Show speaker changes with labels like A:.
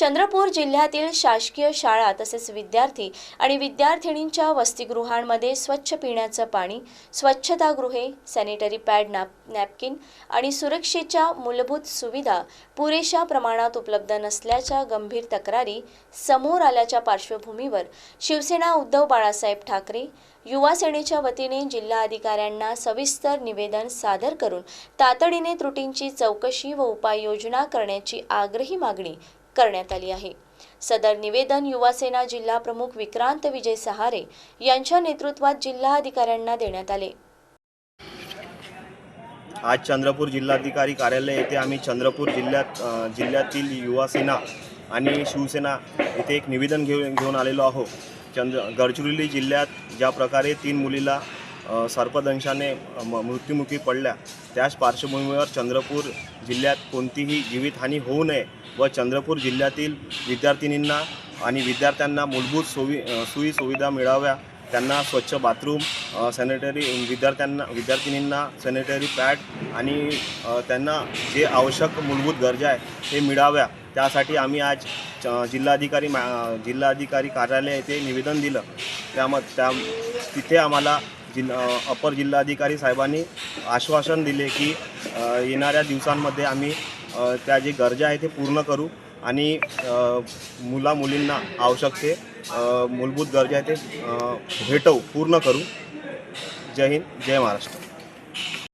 A: चंद्रपूर जिल्ह्यातील शासकीय शाळा तसेच विद्यार्थी आणि विद्यार्थिनींच्या वसतिगृहांमध्ये स्वच्छ पिण्याचं पाणी, स्वच्छतागृहे, सॅनिटरी पॅड, नॅपकिन आणि सुरक्षेच्या मूलभूत सुविधा पुरेशा प्रमाणात उपलब्ध नसल्याच्या गंभीर तक्रारी समोर आल्याच्या पार्श्वभूमीवर शिवसेना उद्धव बाळासाहेब ठाकरे युवा सेनेच्या वतीने जिल्हाधिकाऱ्यांना सविस्तर निवेदन सादर करून तातडीने त्रुटींची चौकशी व उपाययोजना करण्याची आग्रही मागणी करण्यात आली आहे। सदर निवेदन युवा सेना जिल्हा प्रमुख विक्रांत विजय सहारे यांच्या नेतृत्वात जिल्हाधिकाऱ्यांना देण्यात आले।
B: आज चंद्रपूर जिल्हाधिकारी कार्यालय येथे आम्ही चंद्रपूर जिल्ह्यातील युवा सेना आणि शिवसेना येथे एक निवेदन घेऊन आलेलो आहोत। गडचिरोली जिल्ह्यात ज्या प्रकारे 3 मुलीला सर्पदंशाने मृत्युमुखी पडल्या, त्याच पार्श्वभूमीवर चंद्रपूर जिल्ह्यात कोणतीही जीवितहानी होऊ नये व चंद्रपूर जिल्ह्यातील विद्यार्थिनींना आणि विद्यार्थ्यांना मूलभूत सोयी सुविधा मिळाव्या, त्यांना स्वच्छ बाथरूम, विद्यार्थिनींना सॅनिटरी पॅड आणि त्यांना जे आवश्यक मूलभूत गरजा आहे ते मिळाव्या, त्यासाठी आम्ही आज जिल्हाधिकारी कार्यालय येथे निवेदन दिलं। तिथे आम्हाला अपर जिल्हाधिकारी साहेबांनी आश्वासन दिले की येणाऱ्या दिवसांमध्ये आम्ही त्या जे गरजा आहे ते पूर्ण करू आणि मुलींना आवश्यक ते मूलभूत गरजा आहे ते पूर्ण करू। जय हिंद, जय महाराष्ट्र।